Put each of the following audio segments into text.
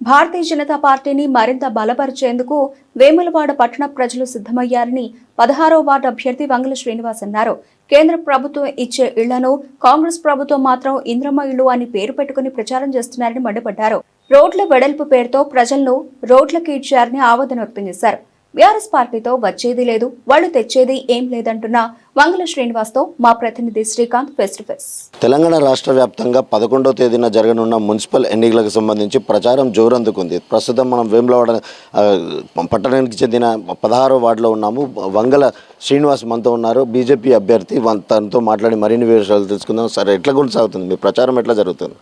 భారతీయ జనతా పార్టీని మరింత బలపరిచేందుకు వేములవాడ పట్టణ ప్రజలు సిద్ధమయ్యారని 16వ వార్డు అభ్యర్థి వంగల శ్రీనివాస్ అన్నారు. కేంద్ర ప్రభుత్వం ఇచ్చే ఇళ్లను కాంగ్రెస్ ప్రభుత్వం మాత్రం ఇంద్రమ్మ ఇళ్లు అని పేరు పెట్టుకుని ప్రచారం చేస్తున్నారని మండిపడ్డారు. రోడ్ల వెడల్పు పేరుతో ప్రజలను రోడ్లకు ఇచ్చారని ఆవేదన వ్యక్తం చేశారు. బీఆర్ఎస్ పార్టీతో వచ్చేది లేదు, వాళ్ళు తెచ్చేది ఏం లేదంటున్న వంగల శ్రీనివాస్ తో మా ప్రతినిధి Srikanth face to face. Telangana రాష్ట్ర వ్యాప్తంగా 11వ తేదీన జరగనున్న మున్సిపల్ ఎన్నికలకు సంబంధించి ప్రచారం జోరందుకుంది. ప్రస్తుతం మనం వేములవాడ పట్టణానికి చెందిన 16వ వార్డులో ఉన్నాము. వంగల శ్రీనివాస్ మనతో ఉన్నారు, బీజేపీ అభ్యర్థి. తనతో మాట్లాడి మరిన్ని విషయాలు తెలుసుకుందాం. సరే, ఎట్లా కొనసాగుతుంది మీ ప్రచారం, ఎట్లా జరుగుతుంది?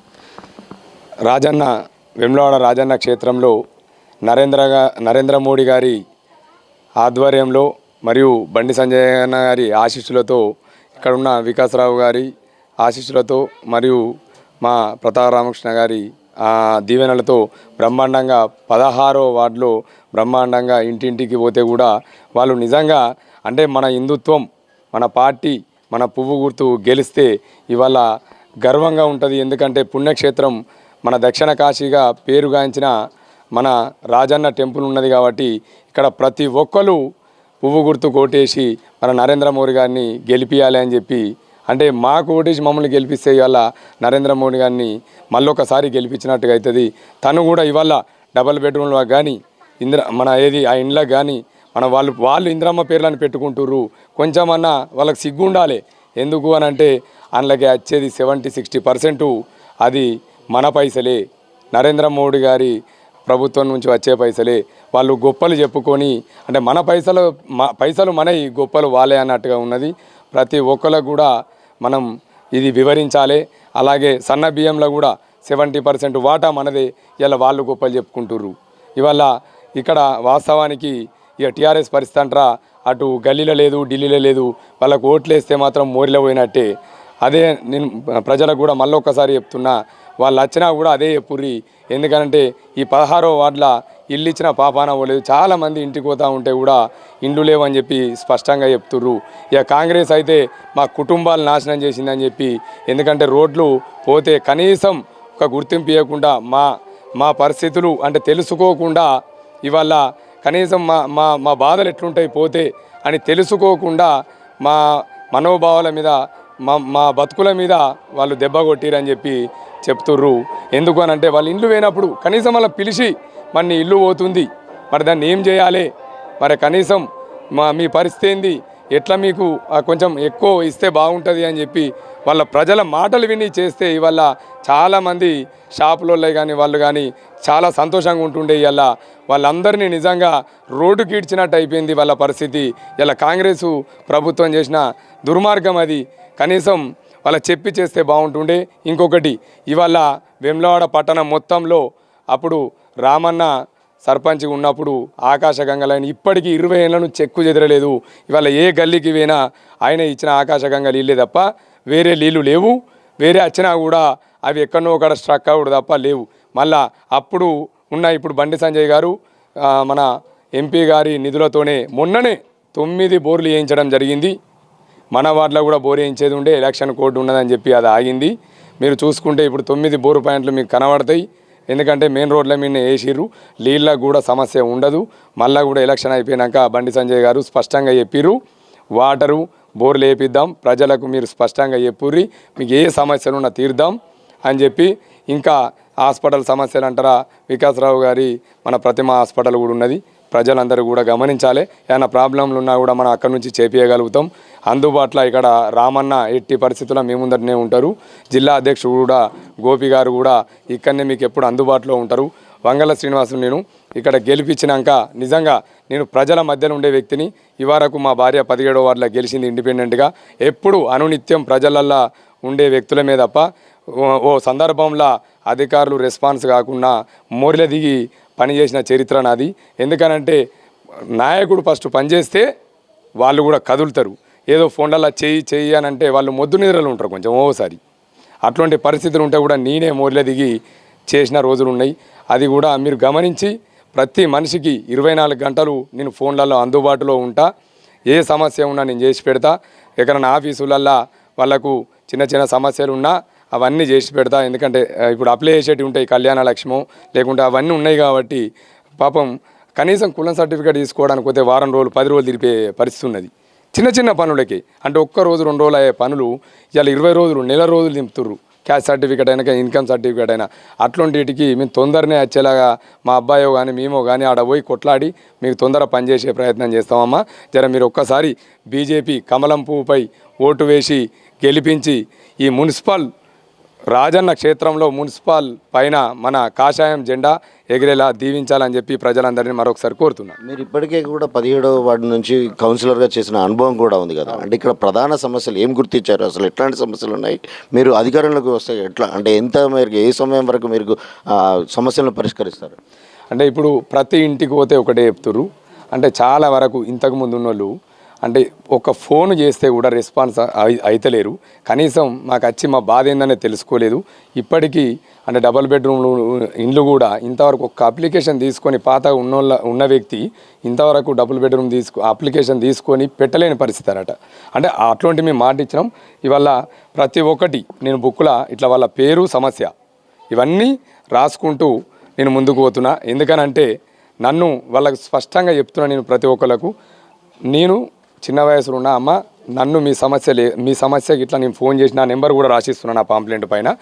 వేములవాడ రాజన్న క్షేత్రంలో నరేంద్ర మోడీ గారి ఆధ్వర్యంలో మరియు బండి సంజయ్ గారి ఆశీస్సులతో, ఇక్కడ ఉన్న వికాసరావు గారి ఆశీస్సులతో మరియు మా ప్రతాప్ రామకృష్ణ గారి దీవెనలతో బ్రహ్మాండంగా 16వ వార్డులో బ్రహ్మాండంగా ఇంటింటికి పోతే కూడా వాళ్ళు నిజంగా అంటే మన హిందుత్వం, మన పార్టీ, మన పువ్వు గుర్తు గెలిస్తే ఇవాళ గర్వంగా ఉంటుంది. ఎందుకంటే పుణ్యక్షేత్రం మన దక్షిణ కాశీగా పేరుగాంచిన మన రాజన్న టెంపుల్ ఉన్నది కాబట్టి ఇక్కడ ప్రతి ఒక్కరు పువ్వు గుర్తు కోటేసి మన నరేంద్ర మోడీ గారిని గెలిపియాలి అని చెప్పి, అంటే మాకు ఓటేసి మమ్మల్ని గెలిపిస్తే ఇవాళ నరేంద్ర మోడీ గారిని మళ్ళొకసారి గెలిపించినట్టుగా అవుతుంది. తను కూడా ఇవాళ డబల్ బెడ్రూమ్లో కానీ ఆ ఇండ్లకు కానీ వాళ్ళు ఇంద్రమ్మ పేర్లను పెట్టుకుంటుర్రు. కొంచెమన్నా వాళ్ళకి సిగ్గు ఉండాలి. ఎందుకు అని అంటే అందులోకి వచ్చేది 70-60% అది మన పైసలే, నరేంద్ర మోడీ గారి ప్రభుత్వం నుంచి వచ్చే పైసలే. వాళ్ళు గొప్పలు చెప్పుకొని అంటే మన పైసలు మనవి, గొప్పలు వాళ్ళే అన్నట్టుగా ఉన్నది. ప్రతి ఒక్కరికి కూడా మనం ఇది వివరించాలి. అలాగే సన్న బియ్యంలో కూడా 70% వాటా మనదే. ఇలా వాళ్ళు గొప్పలు చెప్పుకుంటుర్రు. ఇవాళ ఇక్కడ వాస్తవానికి ఇక టీఆర్ఎస్ పరిస్థితి అంటారా, అటు గల్లీలో లేదు, ఢిల్లీలో లేదు. వాళ్ళకు ఓట్లు వేస్తే మాత్రం మోరిలో పోయినట్టే. అదే నేను ప్రజలకు కూడా మళ్ళీ ఒక్కసారి చెప్తున్నా, వాళ్ళు వచ్చినా కూడా అదే చెప్పుర్రి. ఎందుకంటే ఈ 16వ వార్డులో ఇల్లు ఇచ్చిన పాపాన పోలేదు. చాలామంది ఇంటికి పోతూ ఉంటే కూడా ఇండ్లు లేవని చెప్పి స్పష్టంగా చెప్తుర్రు. ఇక కాంగ్రెస్ అయితే మా కుటుంబాలు నాశనం చేసిందని చెప్పి, ఎందుకంటే రోడ్లు పోతే కనీసం ఒక గుర్తింపు ఇవ్వకుండా మా పరిస్థితులు అంటే తెలుసుకోకుండా, ఇవాళ కనీసం మా బాధలు ఎట్లుంటాయి పోతే అని తెలుసుకోకుండా మా మనోభావాల మీద, మా బతుకుల మీద వాళ్ళు దెబ్బ కొట్టిరని చెప్పి చెప్తుర్రు. ఎందుకు అని అంటే వాళ్ళు ఇండ్లు పోయినప్పుడు కనీసం వాళ్ళ పిలిచి మన ఇల్లు పోతుంది, మరి దాన్ని ఏం చేయాలి, మరి కనీసం మీ పరిస్థితి ఏంది, ఎట్లా మీకు కొంచెం ఎక్కువ ఇస్తే బాగుంటుంది అని చెప్పి వాళ్ళ ప్రజల మాటలు విని చేస్తే ఇవాళ చాలామంది షాపులలో కానీ వాళ్ళు కానీ చాలా సంతోషంగా ఉంటుండే. ఇవాళ వాళ్ళందరినీ నిజంగా రోడ్డుకి ఈడ్చినట్టు అయిపోయింది వాళ్ళ పరిస్థితి. ఇలా కాంగ్రెసు ప్రభుత్వం చేసిన దుర్మార్గం అది. కనీసం వాళ్ళ చెప్పి చేస్తే బాగుంటుండే. ఇంకొకటి, ఇవాళ వేములవాడ పట్టణం మొత్తంలో అప్పుడు రామన్న సర్పంచ్గా ఉన్నప్పుడు ఆకాశగంగలైన ఇప్పటికీ 20 ఏళ్ళ నుంచి చెక్కు చెదరలేదు. ఇవాళ ఏ గల్లీకి పోయినా ఆయన ఇచ్చిన ఆకాశగంగ నీళ్ళే తప్ప వేరే నీళ్ళు లేవు. వేరే వచ్చినా కూడా అవి ఎక్కడనో ఒకడ స్ట్రక్ అవ్వడు తప్ప లేవు. మళ్ళా అప్పుడు ఇప్పుడు బండి సంజయ్ గారు మన ఎంపీ గారి నిధులతోనే మొన్ననే 9 బోర్లు వేయించడం జరిగింది. మన వార్డులో కూడా బోర్ వేయించేది ఉండే, ఎలక్షన్ కోడ్ ఉన్నదని చెప్పి అది ఆగింది. మీరు చూసుకుంటే ఇప్పుడు 9 బోరు పాయింట్లు మీకు కనబడతాయి. ఎందుకంటే మెయిన్ రోడ్ల మీద వేసిర్రు, నీళ్ళకు కూడా సమస్య ఉండదు. మళ్ళీ కూడా ఎలక్షన్ అయిపోయినాక బండి సంజయ్ గారు స్పష్టంగా చెప్పిర్రు, వాటరు బోర్లు వేపిద్దాం, ప్రజలకు మీరు స్పష్టంగా చెప్పుర్రి, మీకు ఏ సమస్యలు ఉన్నా తీర్దాం అని చెప్పి. ఇంకా హాస్పిటల్ సమస్యలు అంటారా, వికాసరావు గారి మన ప్రతిమ హాస్పిటల్ కూడా ఉన్నది. ప్రజలందరూ కూడా గమనించాలి. ఏమైనా ప్రాబ్లంలు ఉన్నా కూడా మనం అక్కడి నుంచి చేపించగలుగుతాం. అందుబాటులో ఇక్కడ రామన్న ఎట్టి పరిస్థితుల్లో మీ ముందరనే ఉంటారు. జిల్లా అధ్యక్షుడు కూడా గోపి గారు కూడా ఇక్కడనే మీకు ఎప్పుడు అందుబాటులో ఉంటారు. వంగల శ్రీనివాసులు నేను ఇక్కడ గెలిపించినాక నిజంగా నేను ప్రజల మధ్యలో ఉండే వ్యక్తిని. ఇవరకు మా భార్య 17వ వార్డులో గెలిచింది ఇండిపెండెంట్గా. ఎప్పుడు అనునిత్యం ప్రజలల్లో ఉండే వ్యక్తులమే తప్ప ఓ సందర్భంలో అధికారులు రెస్పాన్స్ కాకుండా మోరిల దిగి పనిచేసిన చరిత్ర నాది. ఎందుకనంటే నాయకుడు ఫస్ట్ పనిచేస్తే వాళ్ళు కూడా కదులుతారు. ఏదో ఫోన్లలో చెయ్యి అని అంటే వాళ్ళు మొద్దు నిద్రలు ఉంటారు కొంచెం ఓసారి. అటువంటి పరిస్థితులు ఉంటే కూడా నేనే మోరిల దిగి చేసిన రోజులు ఉన్నాయి. అది కూడా మీరు గమనించి ప్రతి మనిషికి 24 గంటలు నేను ఫోన్లలో అందుబాటులో ఉంటా. ఏ సమస్య ఉన్నా నేను చేసి పెడతా. ఎక్కడైనా ఆఫీసులల్లో వాళ్ళకు చిన్న చిన్న సమస్యలు ఉన్నా అవన్నీ చేసి పెడతా. ఎందుకంటే ఇప్పుడు అప్లై చేసేటివి ఉంటాయి, కళ్యాణ లక్ష్మో లేకుంటే అవన్నీ ఉన్నాయి కాబట్టి పాపం కనీసం కులం సర్టిఫికేట్ తీసుకోవడానికి పోతే వారం రోజులు 10 రోజులు తిరిపే పరిస్థితి ఉన్నది. చిన్న చిన్న పనులకి అంటే ఒక్క రోజు 2 రోజులు అయ్యే పనులు ఇలా 20 రోజులు నెల రోజులు దింపుతుర్రు. క్యాస్ట్ సర్టిఫికేట్ అయినా ఇన్కమ్ సర్టిఫికేట్ అయినా అట్లాంటికి మేము తొందరనే వచ్చేలాగా మా అబ్బాయో కానీ మేమో కానీ ఆడ పోయి కొట్లాడి మీకు తొందర పనిచేసే ప్రయత్నం చేస్తామమ్మా. జర మీరు ఒక్కసారి బీజేపీ కమలం పువ్వుపై ఓటు వేసి గెలిపించి ఈ మున్సిపల్ రాజన్న క్షేత్రంలో మున్సిపల్ పైన మన కాషాయం జెండా ఎగిరేలా దీవించాలని చెప్పి ప్రజలందరినీ మరొకసారి కోరుతున్నాను. మీరు ఇప్పటికే కూడా 17వ వార్డు నుంచి కౌన్సిలర్గా చేసిన అనుభవం కూడా ఉంది కదా, అంటే ఇక్కడ ప్రధాన సమస్యలు ఏం గుర్తించారు, అసలు ఎట్లాంటి సమస్యలు ఉన్నాయి, మీరు అధికారంలోకి వస్తే ఎట్లా, అంటే ఎంత మేరకు ఏ సమయం వరకు మీరు సమస్యలను పరిష్కరిస్తారు? అంటే ఇప్పుడు ప్రతి ఇంటికి పోతే ఒకటే చెప్తుర్రు. అంటే చాలా వరకు ఇంతకుముందు ఉన్నోళ్ళు అంటే ఒక ఫోన్ చేస్తే కూడా రెస్పాన్స్ అయితలేరు. కనీసం మాకు వచ్చి మా బాధ ఏందనే తెలుసుకోలేదు. ఇప్పటికీ అంటే డబుల్ బెడ్రూమ్లు ఇండ్లు కూడా ఇంతవరకు ఒక అప్లికేషన్ తీసుకొని పాత ఉన్న వ్యక్తి ఇంతవరకు డబుల్ బెడ్రూమ్ అప్లికేషన్ తీసుకొని పెట్టలేని పరిస్థితి అన్నట. అంటే అట్లాంటి మేము మాట ఇచ్చినాం. ఇవాళ ప్రతి ఒక్కటి నేను బుక్లో ఇట్లా వాళ్ళ పేరు సమస్య ఇవన్నీ రాసుకుంటూ నేను ముందుకు పోతున్నా. ఎందుకనంటే నన్ను వాళ్ళకు స్పష్టంగా చెప్తున్నా, నేను ప్రతి ఒక్కరికి నేను చిన్న వయసులో ఉన్న అమ్మ నన్ను మీ సమస్యకి ఇట్లా నేను ఫోన్ చేసి నా నెంబర్ కూడా రాసిస్తున్నాను. నా పాంప్లెంట్ పైన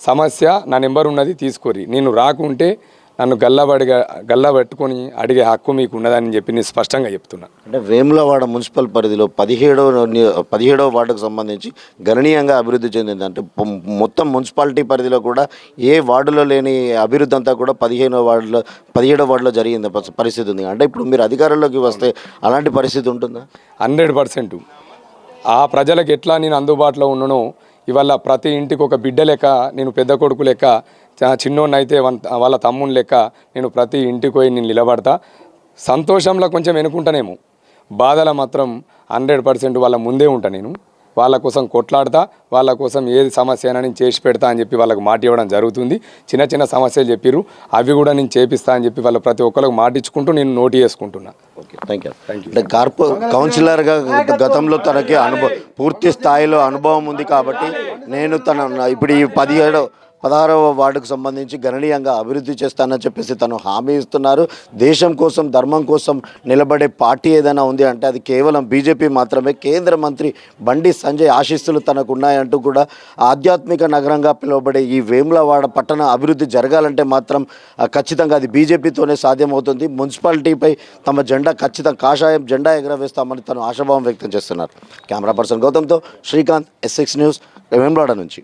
సమస్య నా నెంబర్ ఉన్నది తీసుకోరి, నేను రాకుంటే నన్ను గల్లబెట్టుకొని అడిగే హక్కు మీకు ఉన్నదని చెప్పి నేను స్పష్టంగా చెప్తున్నా. అంటే వేములవాడ మున్సిపల్ పరిధిలో 17వ వార్డుకు సంబంధించి గణనీయంగా అభివృద్ధి చెందింది. అంటే మొత్తం మున్సిపాలిటీ పరిధిలో కూడా ఏ వార్డులో లేని అభివృద్ధి అంతా కూడా 17వ వార్డులో జరిగింది పరిస్థితి ఉంది. అంటే ఇప్పుడు మీరు అధికారంలోకి వస్తే అలాంటి పరిస్థితి ఉంటుందా? 100%. ఆ ప్రజలకు ఎట్లా నేను అందుబాటులో ఉన్నానో ఇవాళ ప్రతి ఇంటికి ఒక బిడ్డ లెక్క, నేను పెద్ద కొడుకు లెక్క, చిన్నోన్నైతే వాళ్ళ తమ్ముని లెక్క నేను ప్రతి ఇంటికి పోయి నేను నిలబడతా. సంతోషంలో కొంచెం వెనుకుంటానేమో, బాధల మాత్రం 100% వాళ్ళ ముందే ఉంటా. నేను వాళ్ళ కోసం కొట్లాడతా, వాళ్ళ కోసం ఏది సమస్య అయినా నేను చేసి పెడతా అని చెప్పి వాళ్ళకు మాట ఇవ్వడం జరుగుతుంది. చిన్న చిన్న సమస్యలు చెప్పిర్రు, అవి కూడా నేను చేపిస్తా అని చెప్పి వాళ్ళ ప్రతి ఒక్కరికి మాట ఇచ్చుకుంటూ నేను నోటు చేసుకుంటున్నా. Okay, thank you. అంటే కౌన్సిలర్గా గతంలో తనకి పూర్తి స్థాయిలో అనుభవం ఉంది కాబట్టి నేను ఇప్పుడు ఈ 16వ వార్డుకు సంబంధించి గణనీయంగా అభివృద్ధి చేస్తానని చెప్పేసి తను హామీ ఇస్తున్నారు. దేశం కోసం ధర్మం కోసం నిలబడే పార్టీ ఏదైనా ఉంది అంటే అది కేవలం బీజేపీ మాత్రమే. కేంద్ర మంత్రి బండి సంజయ్ ఆశీస్సులు తనకు ఉన్నాయంటూ కూడా ఆధ్యాత్మిక నగరంగా పిలువబడే ఈ వేములవాడ పట్టణ అభివృద్ధి జరగాలంటే మాత్రం ఖచ్చితంగా అది బీజేపీతోనే సాధ్యమవుతుంది. మున్సిపాలిటీపై తమ జెండా ఖచ్చితంగా కాషాయం జెండా ఎగరవేస్తామని తను ఆశాభావం వ్యక్తం చేస్తున్నారు. కెమెరా పర్సన్ గౌతమ్తో శ్రీకాంత్, S6 న్యూస్, వేములవాడ నుంచి.